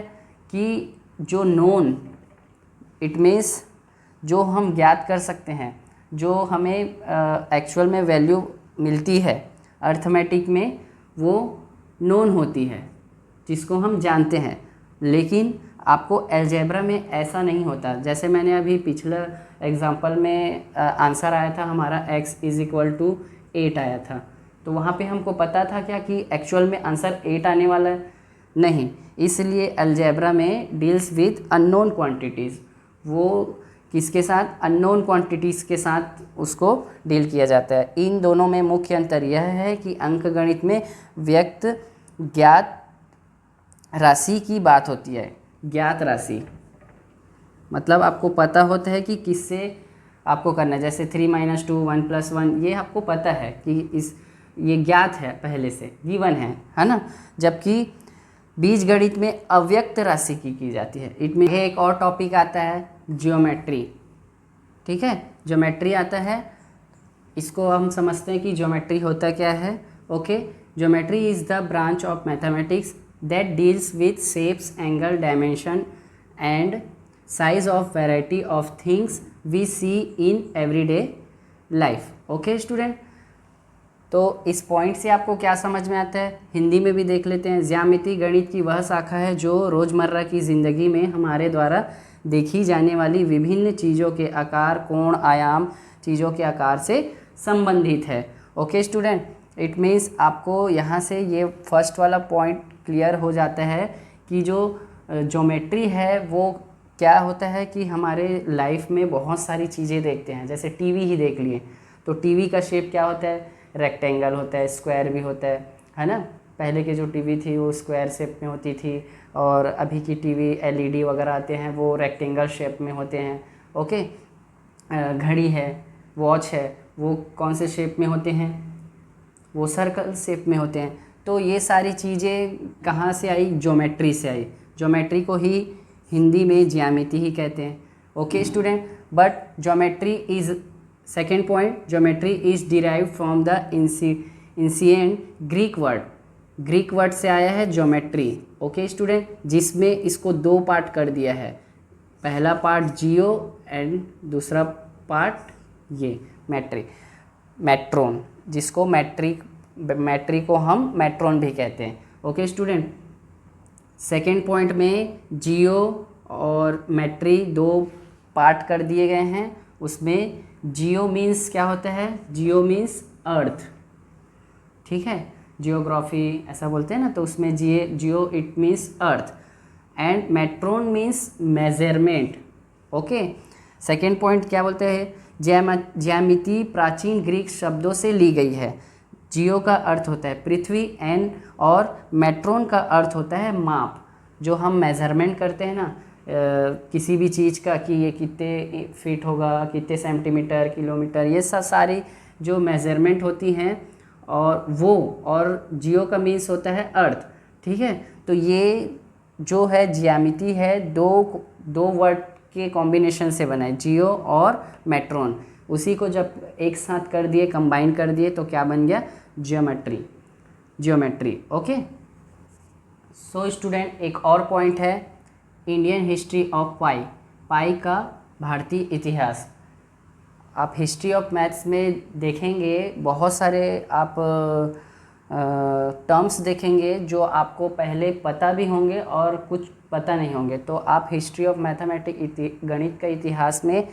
कि जो नोन, इट मीन्स जो हम ज्ञात कर सकते हैं, जो हमें एक्चुअल में वैल्यू मिलती है अर्थमेटिक में, वो नोन होती है, जिसको हम जानते हैं, लेकिन आपको अलजेब्रा में ऐसा नहीं होता। जैसे मैंने अभी पिछले एग्जांपल में आंसर आया था हमारा x = 8 आया था, तो वहाँ पे हमको पता था क्या कि एक्चुअल में आंसर 8 आने वाला है, नहीं, इसलिए अलजेब्रा में डील्स विथ अननोन क्वांटिटीज़, वो किसके साथ, अननोन क्वांटिटीज़ के साथ उसको डील किया जाता है। इन दोनों में मुख्य अंतर यह है कि अंकगणित में व्यक्त ज्ञात राशि की बात होती है। ज्ञात राशि मतलब आपको पता होता है कि किससे आपको करना है, जैसे 3 - 2 1 + 1, ये आपको पता है कि ये ज्ञात है, पहले से गिवन है ना। जबकि बीजगणित में अव्यक्त राशि की जाती है। इट में एक और टॉपिक आता है ज्योमेट्री, ठीक है, ज्योमेट्री आता है, इसको हम समझते हैं कि ज्योमेट्री होता क्या है। Okay, geometry is the branch of mathematics that deals with shapes, angle, dimension and size of variety of things we see in everyday life. Okay student, तो इस पॉइंट से आपको क्या समझ में आता है, हिंदी में भी देख लेते हैं। ज्यामिति गणित की वह शाखा है जो रोज़मर्रा की ज़िंदगी में हमारे द्वारा देखी जाने वाली विभिन्न चीज़ों के आकार, कोण, आयाम, चीज़ों के आकार से संबंधित है। ओके स्टूडेंट, इट मीन्स आपको यहाँ से ये फर्स्ट वाला पॉइंट क्लियर हो जाता है कि जो ज्योमेट्री है वो क्या होता है कि हमारे लाइफ में बहुत सारी चीज़ें देखते हैं। जैसे टीवी ही देख लिए, तो टीवी का शेप क्या होता है, रेक्टेंगल होता है, स्क्वायर भी होता है ना। पहले के जो टीवी थी वो स्क्वायर शेप में होती थी, और अभी की टीवी एलईडी वगैरह आते हैं वो रेक्टेंगल शेप में होते हैं। ओके, घड़ी है, वॉच है, वो कौन से शेप में होते हैं, वो सर्कल शेप में होते हैं। तो ये सारी चीज़ें कहाँ से आई, ज्योमेट्री से आई। ज्योमेट्री को ही हिंदी में ज्यामिति ही कहते हैं। Okay student, but geometry is second point, geometry is derived from the ancient Greek word. Greek word से आया है ज्योमेट्री। ओके स्टूडेंट, जिसमें इसको दो पार्ट कर दिया है, पहला पार्ट जियो एंड दूसरा पार्ट ये मेट्रोन, जिसको मैट्री को हम मेट्रोन भी कहते हैं। ओके स्टूडेंट, सेकेंड पॉइंट में जियो और मैट्री दो पार्ट कर दिए गए हैं। उसमें जियो मीन्स क्या होता है, जियो मीन्स अर्थ, ठीक है, जियोग्राफी ऐसा बोलते हैं ना, तो उसमें geo it means earth, and metron means measurement. Okay, second point क्या बोलते हैं, ज्यामिति प्राचीन ग्रीक शब्दों से ली गई है। जियो का अर्थ होता है पृथ्वी, एंड और मेट्रोन का अर्थ होता है माप, जो हम मेजरमेंट करते हैं ना किसी भी चीज़ का, कि ये कितने फीट होगा, कितने सेंटीमीटर, किलोमीटर, ये सब सारी जो मेजरमेंट होती हैं, और जियो का मीन्स होता है अर्थ, ठीक है। तो ये जो है ज्यामिति है दो वर्ड के कॉम्बिनेशन से बना है, जियो और मेट्रोन। उसी को जब एक साथ कर दिए, कंबाइन कर दिए, तो क्या बन गया, ज्योमेट्री। ओके, सो स्टूडेंट, एक और पॉइंट है इंडियन हिस्ट्री ऑफ पाई का भारतीय इतिहास। आप हिस्ट्री ऑफ मैथ्स में देखेंगे बहुत सारे आप टर्म्स देखेंगे जो आपको पहले पता भी होंगे और कुछ पता नहीं होंगे। तो आप हिस्ट्री ऑफ मैथमेटिक्स गणित का इतिहास में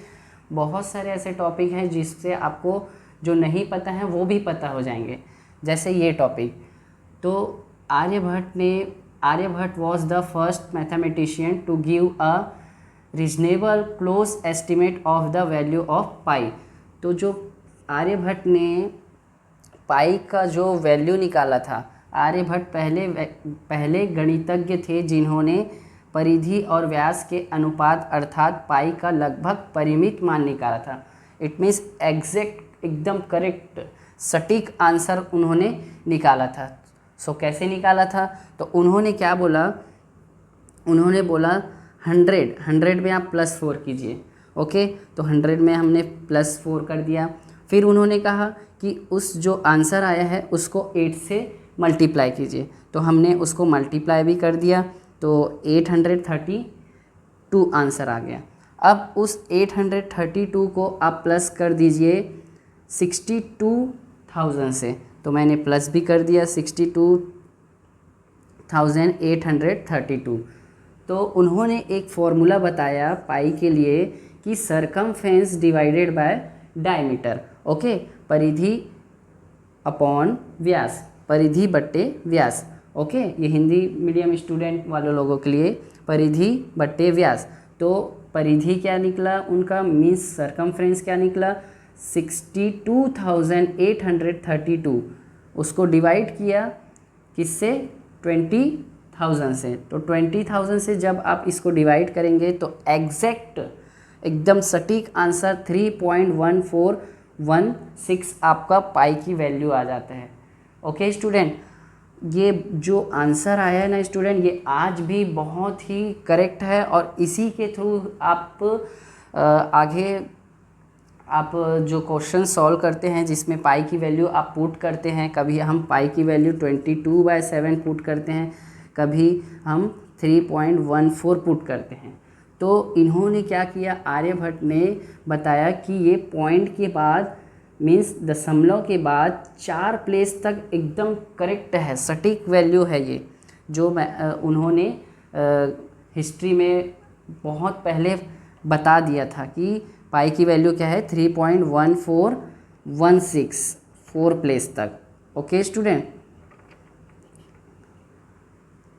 बहुत सारे ऐसे टॉपिक हैं जिससे आपको जो नहीं पता है वो भी पता हो जाएंगे। जैसे ये टॉपिक, तो Aryabhata was the first mathematician to give a reasonable close estimate of the value of pi. तो जो आर्यभट्ट ने पाई का जो वैल्यू निकाला था, आर्यभट्ट पहले गणितज्ञ थे जिन्होंने परिधि और व्यास के अनुपात अर्थात पाई का लगभग परिमित मान निकाला था। इट मीन्स एग्जैक्ट, एकदम करेक्ट, सटीक आंसर उन्होंने निकाला था। सो कैसे निकाला था, तो उन्होंने क्या बोला, उन्होंने बोला 100 में आप +4 कीजिए। ओके, तो 100 में हमने +4 कर दिया। फिर उन्होंने कहा कि उस जो आंसर आया है उसको 8 से मल्टीप्लाई कीजिए, तो हमने उसको मल्टीप्लाई भी कर दिया, तो 832 आंसर आ गया। अब उस 832 को आप प्लस कर दीजिए 62,000 से, तो मैंने प्लस भी कर दिया 62,832। तो उन्होंने एक फॉर्मूला बताया पाई के लिए कि circumference divided by diameter. Okay, परिधि अपॉन व्यास, परिधि बट्टे व्यास। ओके, ये हिंदी मीडियम स्टूडेंट वालों लोगों के लिए, परिधि बट्टे व्यास। तो परिधि क्या निकला उनका, मीन्स सरकमफ्रेंस क्या निकला, 62,832। उसको डिवाइड किया किससे, 20,000 से। तो 20,000 से जब आप इसको डिवाइड करेंगे तो एग्जैक्ट, एकदम सटीक आंसर 3.1416 आपका पाई की वैल्यू आ जाता है। ओके स्टूडेंट, ये जो आंसर आया है ना स्टूडेंट, ये आज भी बहुत ही करेक्ट है, और इसी के थ्रू आप आगे आप जो क्वेश्चन सॉल्व करते हैं जिसमें पाई की वैल्यू आप पुट करते हैं, कभी हम पाई की वैल्यू 22/7 पुट करते हैं, कभी हम 3.14 पुट करते हैं। तो इन्होंने क्या किया, आर्यभट्ट ने बताया कि ये पॉइंट के बाद मीन्स दशमलव के बाद 4 प्लेस तक एकदम करेक्ट है, सटीक वैल्यू है ये, जो उन्होंने हिस्ट्री में बहुत पहले बता दिया था कि पाई की वैल्यू क्या है 3.1416 4 प्लेस तक। ओके स्टूडेंट,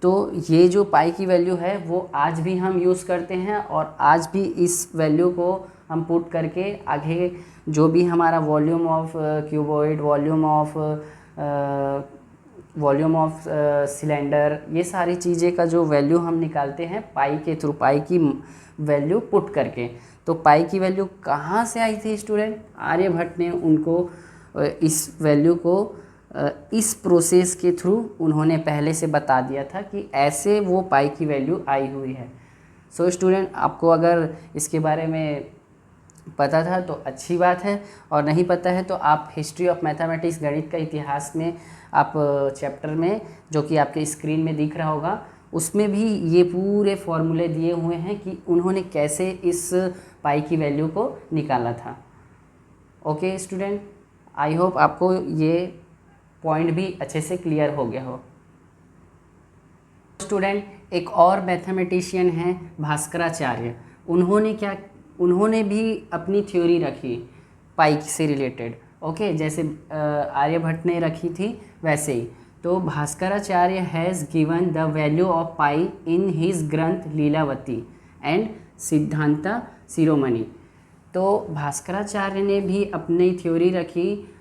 तो ये जो पाई की वैल्यू है वो आज भी हम यूज़ करते हैं और आज भी इस वैल्यू को हम पुट करके आगे जो भी हमारा volume of cuboid, volume of cylinder, ये सारी चीज़ें का जो वैल्यू हम निकालते हैं पाई के थ्रू, पाई की वैल्यू पुट करके। तो पाई की वैल्यू कहाँ से आई थी स्टूडेंट? आर्यभट्ट ने उनको इस वैल्यू को इस प्रोसेस के थ्रू उन्होंने पहले से बता दिया था कि ऐसे वो पाई की वैल्यू आई हुई है। सो स्टूडेंट, आपको अगर इसके बारे में पता था तो अच्छी बात है, और नहीं पता है तो आप हिस्ट्री ऑफ मैथमेटिक्स, गणित का इतिहास में आप चैप्टर में जो कि आपके स्क्रीन में दिख रहा होगा, उसमें भी ये पूरे फॉर्मूले दिए हुए हैं कि उन्होंने कैसे इस पाई की वैल्यू को निकाला था। ओके स्टूडेंट, आई होप आपको ये पॉइंट भी अच्छे से क्लियर हो गया हो। स्टूडेंट, एक और मैथमेटिशियन हैं भास्कराचार्य। उन्होंने भी अपनी थ्योरी रखी पाई से रिलेटेड। ओके, जैसे आर्यभट्ट ने रखी थी वैसे ही। तो Bhaskaracharya has given the value of pi in his ग्रंथ लीलावती एंड सिद्धांता शिरोमणि। तो भास्कराचार्य ने भी अपनी थ्योरी रखी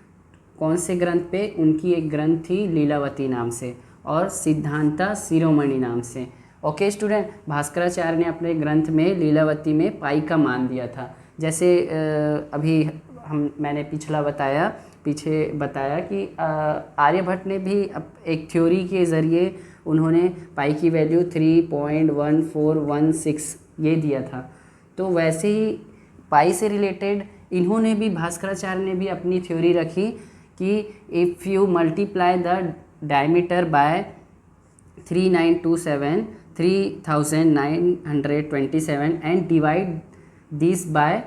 कौन से ग्रंथ पे? उनकी एक ग्रंथ थी लीलावती नाम से और सिद्धांता शिरोमणि नाम से। ओके स्टूडेंट, भास्कराचार्य ने अपने ग्रंथ में लीलावती में पाई का मान दिया था। जैसे अभी मैंने पीछे बताया कि आर्यभट्ट ने भी एक थ्योरी के ज़रिए उन्होंने पाई की वैल्यू 3.1416 ये दिया था। तो वैसे ही पाई से रिलेटेड इन्होंने भी, भास्कराचार्य ने भी अपनी थ्योरी रखी कि if you multiply the diameter by 3927 and divide this by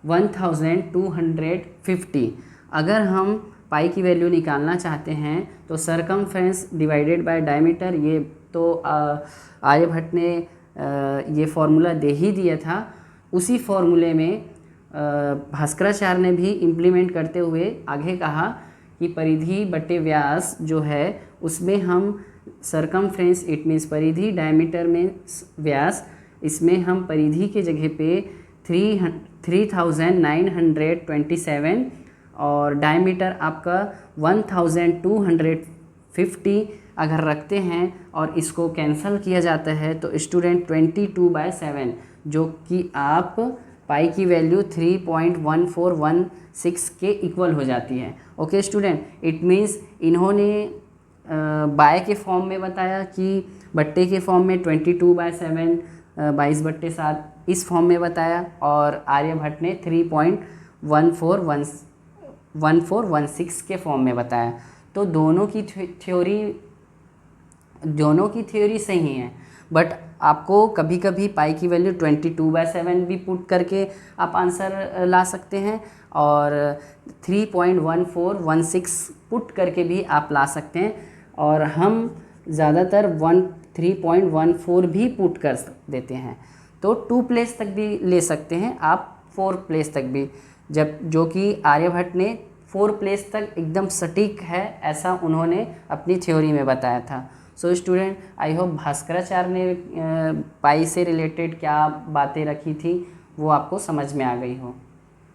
1250, अगर हम पाई की वैल्यू निकालना चाहते हैं तो सरकमफ्रेंस डिवाइडेड बाय डायमीटर, ये तो आर्यभट्ट ने ये फॉर्मूला दे ही दिया था। उसी फॉर्मूले में भास्कराचार्य ने भी इम्प्लीमेंट करते हुए आगे कहा कि परिधि बटे व्यास जो है उसमें हम सरकमफ्रेंस, इट मीन्स परिधि, डायमीटर में व्यास, इसमें हम परिधि के जगह पे 3927 और डायमीटर आपका 1250 अगर रखते हैं और इसको कैंसिल किया जाता है तो स्टूडेंट 22/7, जो कि आप पाई की वैल्यू 3.1416 के इक्वल हो जाती है। ओके स्टूडेंट, इट मीन्स इन्होंने बाय के फॉर्म में बताया कि बट्टे के फॉर्म में 22/7, 22/7 इस फॉर्म में बताया, और आर्यभट्ट ने 3.1416 के फॉर्म में बताया। तो दोनों की थ्योरी सही है, बट आपको कभी कभी पाई की वैल्यू 22/7 भी पुट करके आप आंसर ला सकते हैं, और 3.1416 पुट करके भी आप ला सकते हैं, और हम ज़्यादातर 3.14 भी पुट कर देते हैं। तो 2 प्लेस तक भी ले सकते हैं आप, 4 प्लेस तक भी, जो कि आर्यभट्ट ने 4 प्लेस तक एकदम सटीक है ऐसा उन्होंने अपनी थ्योरी में बताया था। So student, I hope Bhaskaracharya ने पाई से रिलेटेड क्या बातें रखी थी वो आपको समझ में आ गई हो।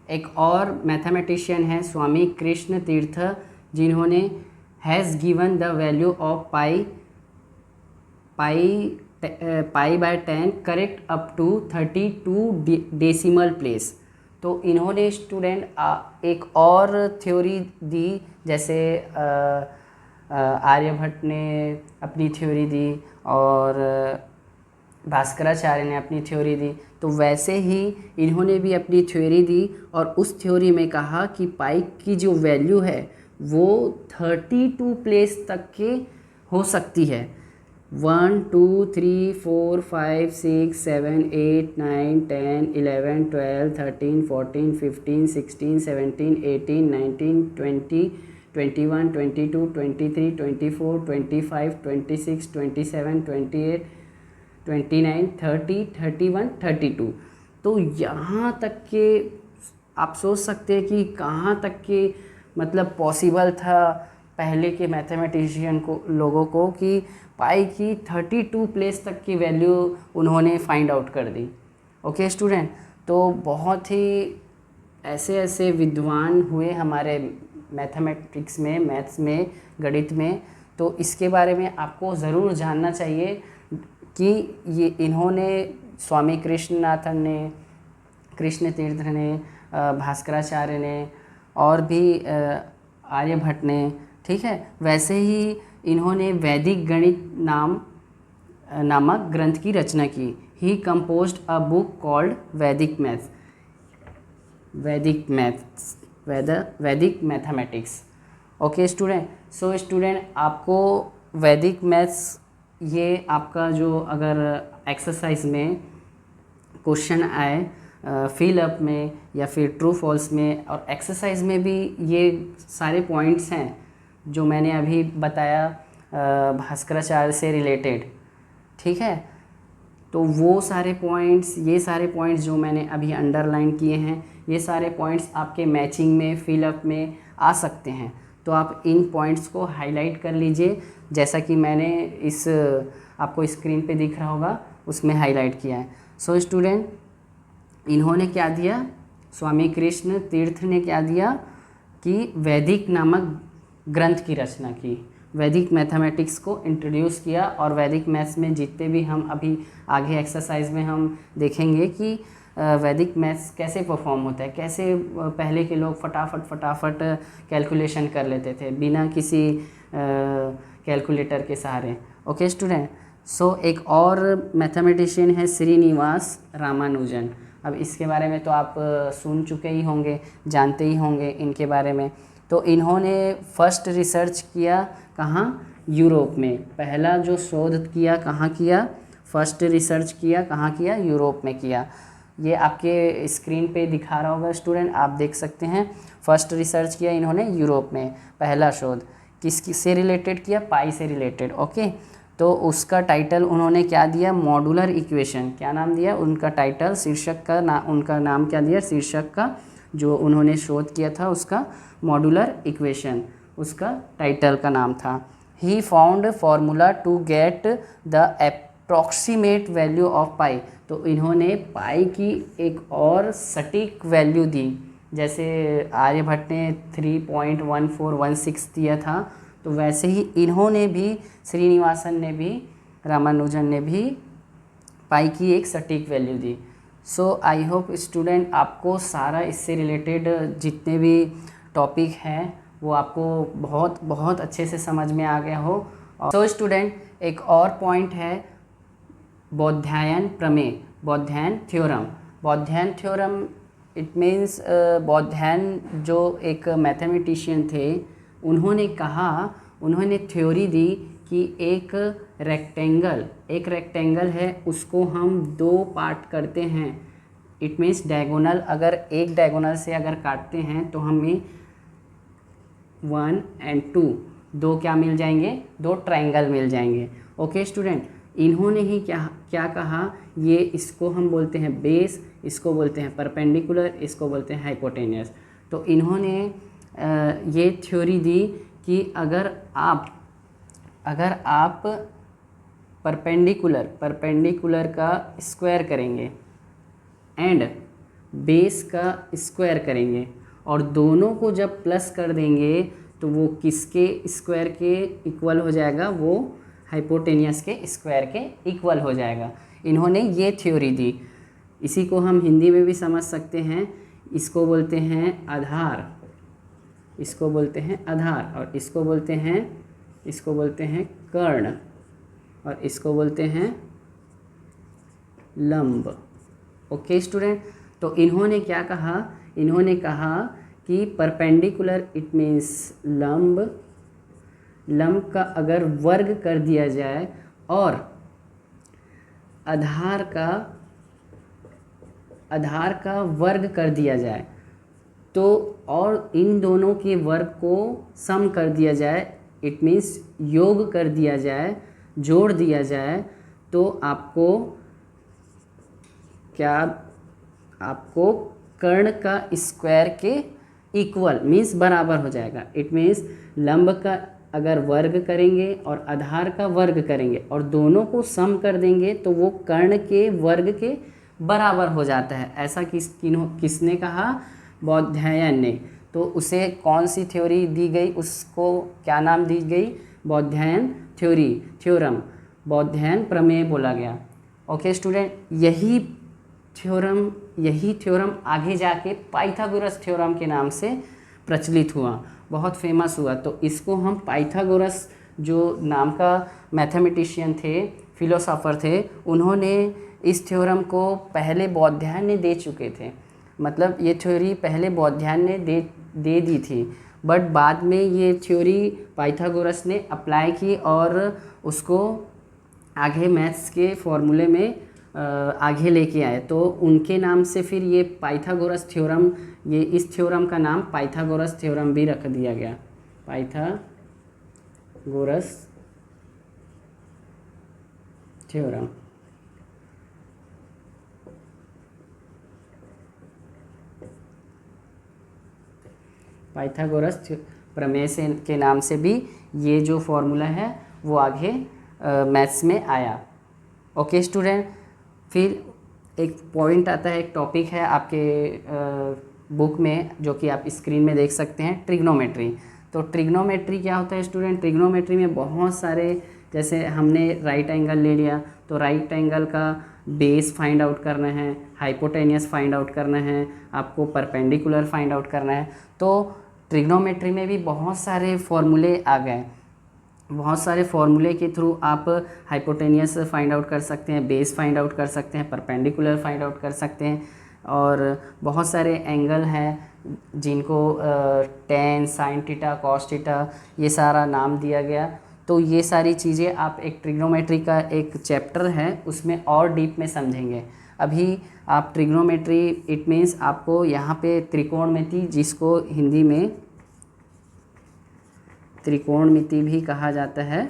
एक और मैथमेटिशियन है स्वामी कृष्ण तीर्थ, जिन्होंने has given the value of pi by 10 correct up to 32 decimal place. तो इन्होंने स्टूडेंट एक और थ्योरी दी, जैसे आर्यभट्ट ने अपनी थ्योरी दी और भास्कराचार्य ने अपनी थ्योरी दी, तो वैसे ही इन्होंने भी अपनी थ्योरी दी, और उस थ्योरी में कहा कि पाई की जो वैल्यू है वो 32 प्लेस तक के हो सकती है। 1 2 3 4 5 6 7 8 9 10 11 12 13 14 15 16 17 18 19 20 21 22 23 24 25 26 27 28 29 30 31 32। तो यहाँ तक के आप सोच सकते हैं कि कहाँ तक के मतलब पॉसिबल था पहले के मैथमेटिशियन को लोगों को कि पाई की 32 प्लेस तक की वैल्यू उन्होंने फाइंड आउट कर दी। ओके स्टूडेंट, तो बहुत ही ऐसे ऐसे विद्वान हुए हमारे मैथमेटिक्स में, मैथ्स में, गणित में। तो इसके बारे में आपको ज़रूर जानना चाहिए कि ये इन्होंने स्वामी कृष्णनाथन ने, कृष्ण तीर्थ ने, भास्कराचार्य ने और भी आर्यभट्ट ने, ठीक है, वैसे ही इन्होंने वैदिक गणित नामक ग्रंथ की रचना की। ही कंपोज्ड अ बुक कॉल्ड वैदिक mathematics. Okay student, so student आपको वैदिक मैथ्स ये आपका जो अगर एक्सरसाइज में क्वेश्चन आए फिल अप में या फिर ट्रू फॉल्स में, और एक्सरसाइज में भी ये सारे पॉइंट्स हैं जो मैंने अभी बताया भास्कराचार्य से रिलेटेड, ठीक है। तो वो सारे पॉइंट्स, ये सारे पॉइंट्स जो मैंने अभी अंडरलाइन किए हैं, ये सारे पॉइंट्स आपके मैचिंग में, फिल अप में आ सकते हैं। तो आप इन पॉइंट्स को हाईलाइट कर लीजिए, जैसा कि मैंने इस आपको स्क्रीन पे दिख रहा होगा उसमें हाईलाइट किया है। सो स्टूडेंट, इन्होंने क्या दिया, स्वामी कृष्ण तीर्थ ने क्या दिया कि वैदिक नामक ग्रंथ की रचना की, वैदिक मैथमेटिक्स को इंट्रोड्यूस किया। और वैदिक मैथ्स में जितने भी हम अभी आगे एक्सरसाइज में हम देखेंगे कि वैदिक मैथ्स कैसे परफॉर्म होता है, कैसे पहले के लोग फटाफट कैलकुलेशन कर लेते थे बिना किसी कैलकुलेटर के सहारे। ओके स्टूडेंट, सो एक और मैथमेटिशियन है श्रीनिवास रामानुजन। अब इसके बारे में तो आप सुन चुके ही होंगे, जानते ही होंगे इनके बारे में। तो इन्होंने फर्स्ट रिसर्च किया कहाँ, यूरोप में। पहला जो शोध किया कहाँ किया, फर्स्ट रिसर्च किया कहाँ किया, यूरोप में किया। ये आपके स्क्रीन पे दिखा रहा होगा स्टूडेंट, आप देख सकते हैं। फर्स्ट रिसर्च किया इन्होंने यूरोप में, पहला शोध किस से रिलेटेड किया, पाई से रिलेटेड। ओके, तो उसका टाइटल उन्होंने क्या दिया, मॉड्यूलर इक्वेशन। क्या नाम दिया उनका टाइटल, शीर्षक का उनका नाम क्या दिया, शीर्षक का जो उन्होंने शोध किया था उसका मॉड्यूलर इक्वेशन, उसका टाइटल का नाम था। He found formula to get the approximate value of pi. तो इन्होंने पाई की एक और सटीक वैल्यू दी। जैसे आर्यभट्ट ने 3.1416 दिया था, तो वैसे ही इन्होंने भी, श्रीनिवासन ने भी, रामानुजन ने भी पाई की एक सटीक value the. So I hope student आपको सारा इससे रिलेटेड जितने भी टॉपिक हैं वो आपको बहुत अच्छे से समझ में आ गया हो। सो स्टूडेंट, एक और पॉइंट है बौधायन प्रमेय, Baudhayana theorem. Baudhayana theorem it means Baudhayana जो एक मैथमेटिशियन थे, उन्होंने कहा, उन्होंने थ्योरी दी कि एक रेक्टेंगल है, उसको हम दो पार्ट करते हैं। इट मीन्स डायगोनल, अगर एक डायगोनल से अगर काटते हैं तो हमें 1 और 2 दो क्या मिल जाएंगे, दो ट्रायंगल मिल जाएंगे। ओके स्टूडेंट, इन्होंने ही क्या कहा, ये इसको हम बोलते हैं बेस, इसको बोलते हैं परपेंडिकुलर, इसको बोलते हैं हाइपोटेनियस। तो इन्होंने ये थ्योरी दी कि अगर आप परपेंडिकुलर का स्क्वायर करेंगे एंड बेस का स्क्वायर करेंगे और दोनों को जब प्लस कर देंगे तो वो किसके स्क्वायर के इक्वल हो जाएगा, वो हाइपोटेनियस के स्क्वायर के इक्वल हो जाएगा। इन्होंने ये थ्योरी दी। इसी को हम हिंदी में भी समझ सकते हैं, इसको बोलते हैं आधार, इसको बोलते हैं आधार, और इसको बोलते हैं कर्ण, और इसको बोलते हैं लंब। ओके स्टूडेंट, तो इन्होंने क्या कहा, इन्होंने कहा कि परपेंडिकुलर इट मीन्स लंब का अगर वर्ग कर दिया जाए और आधार का वर्ग कर दिया जाए, तो और इन दोनों के वर्ग को सम कर दिया जाए, इट मीन्स योग कर दिया जाए, जोड़ दिया जाए, तो आपको कर्ण का स्क्वायर के इक्वल मीन्स बराबर हो जाएगा। इट मीन्स लंब का अगर वर्ग करेंगे और आधार का वर्ग करेंगे और दोनों को सम कर देंगे तो वो कर्ण के वर्ग के बराबर हो जाता है। ऐसा किसने कहा? बौधायन ने। तो उसे कौन सी थ्योरी दी गई, उसको क्या नाम दी गई? बौधायन थ्योरम, बौधायन प्रमेय बोला गया। ओके स्टूडेंट, यही थ्योरम आगे जाके पाइथागोरस थ्योरम के नाम से प्रचलित हुआ, बहुत फेमस हुआ। तो इसको हम पाइथागोरस जो नाम का मैथमेटिशियन थे, फिलोसोफर थे, उन्होंने इस थ्योरम को पहले बौधायन ने दे चुके थे। मतलब ये थ्योरी पहले बौधायन ने दे दी थी, बट बाद में ये थ्योरी पाइथागोरस ने अप्लाई की और उसको आगे मैथ्स के फॉर्मूले में आगे लेके आए। तो उनके नाम से फिर ये पाइथागोरस थ्योरम, ये इस थ्योरम का नाम पाइथागोरस थ्योरम भी रख दिया गया, पाइथागोरस थ्योरम। पाइथागोरस प्रमेय से के नाम से भी ये जो फॉर्मूला है वो आगे मैथ्स में आया। ओके स्टूडेंट, फिर एक पॉइंट आता है, एक टॉपिक है आपके बुक में जो कि आप स्क्रीन में देख सकते हैं, ट्रिग्नोमेट्री। तो ट्रिग्नोमेट्री क्या होता है स्टूडेंट? ट्रिग्नोमेट्री में बहुत सारे, जैसे हमने राइट एंगल ले लिया तो राइट एंगल का बेस फाइंड आउट करना है, हाइपोटेनियस फाइंड आउट करना है, आपको परपेंडिकुलर फाइंड आउट करना है। तो ट्रिग्नोमेट्री में भी बहुत सारे फॉर्मूले आ गए, बहुत सारे फॉर्मूले के थ्रू आप हाइपोटेनियस फाइंड आउट कर सकते हैं, बेस फाइंड आउट कर सकते हैं, परपेंडिकुलर फाइंड आउट कर सकते हैं, और बहुत सारे एंगल हैं जिनको ten, sine theta, cos theta, ये सारा नाम दिया गया। तो ये सारी चीज़ें आप एक ट्रिग्नोमेट्री का एक चैप्टर है उसमें और डीप में समझेंगे। अभी आप ट्रिग्नोमेट्री, इट मीन्स आपको यहाँ पे त्रिकोणमिति, जिसको हिंदी में त्रिकोणमिति भी कहा जाता है।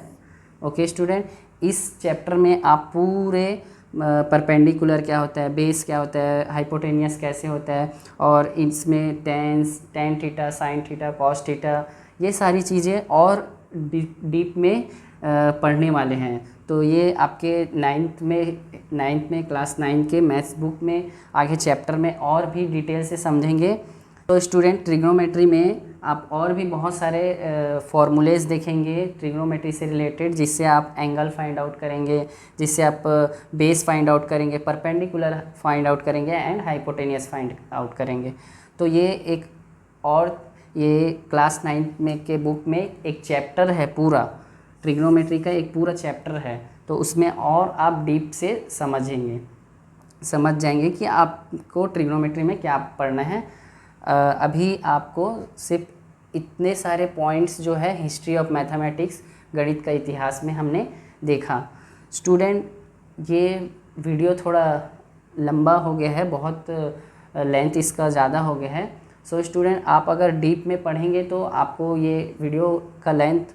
ओके स्टूडेंट, इस चैप्टर में आप पूरे परपेंडिकुलर क्या होता है, बेस क्या होता है, हाइपोटेनियस कैसे होता है, और इसमें tan theta, sine theta, cos theta, ये सारी चीज़ें और डीप में पढ़ने वाले हैं। तो ये आपके नाइन्थ में क्लास 9 के मैथ्स बुक में आगे चैप्टर में और भी डिटेल से समझेंगे। तो स्टूडेंट, ट्रिग्नोमेट्री में आप और भी बहुत सारे फॉर्मूलेज देखेंगे ट्रिग्नोमेट्री से रिलेटेड, जिससे आप एंगल फाइंड आउट करेंगे, जिससे आप बेस फाइंड आउट करेंगे, परपेंडिकुलर फाइंड आउट करेंगे एंड हाइपोटेनियस फाइंड आउट करेंगे। तो ये क्लास 9 में के बुक में एक चैप्टर है, पूरा ट्रिग्नोमेट्री का एक पूरा चैप्टर है। तो उसमें और आप डीप से समझ जाएंगे कि आपको ट्रिग्नोमेट्री में क्या पढ़ना है। अभी आपको सिर्फ इतने सारे पॉइंट्स जो है हिस्ट्री ऑफ मैथमेटिक्स, गणित का इतिहास में हमने देखा। स्टूडेंट, ये वीडियो थोड़ा लंबा हो गया है, बहुत लेंथ इसका ज़्यादा हो गया है। सो स्टूडेंट, आप अगर डीप में पढ़ेंगे तो आपको ये वीडियो का लेंथ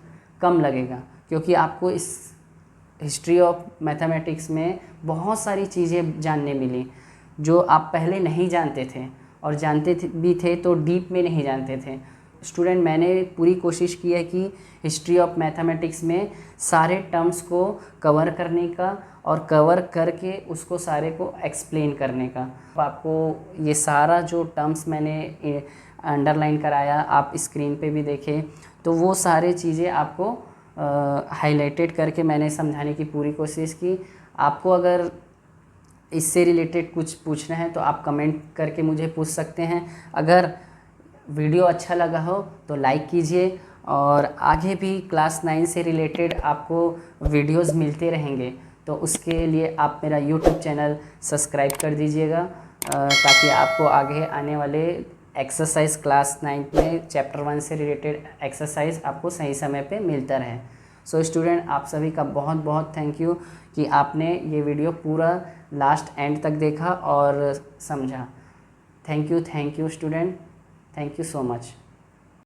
कम लगेगा, क्योंकि आपको इस हिस्ट्री ऑफ मैथमेटिक्स में बहुत सारी चीज़ें जानने मिली जो आप पहले नहीं जानते थे, और जानते भी थे तो डीप में नहीं जानते थे। स्टूडेंट, मैंने पूरी कोशिश की है कि हिस्ट्री ऑफ मैथमेटिक्स में सारे टर्म्स को कवर करने का और कवर करके उसको सारे को एक्सप्लेन करने का। आपको ये सारा जो टर्म्स मैंने अंडरलाइन कराया, आप स्क्रीन पे भी देखें, तो वो सारे चीज़ें आपको हाईलाइटेड करके मैंने समझाने की पूरी कोशिश की। आपको अगर इससे रिलेटेड कुछ पूछना है तो आप कमेंट करके मुझे पूछ सकते हैं। अगर वीडियो अच्छा लगा हो तो लाइक कीजिए, और आगे भी क्लास 9 से रिलेटेड आपको वीडियोस मिलते रहेंगे, तो उसके लिए आप मेरा यूट्यूब चैनल सब्सक्राइब कर दीजिएगा, ताकि आपको आगे आने वाले एक्सरसाइज क्लास 9 में चैप्टर 1 से रिलेटेड एक्सरसाइज आपको सही समय पे मिलता रहे। सो स्टूडेंट, आप सभी का बहुत बहुत थैंक यू कि आपने ये वीडियो पूरा लास्ट एंड तक देखा और समझा। Thank you student, thank you so much.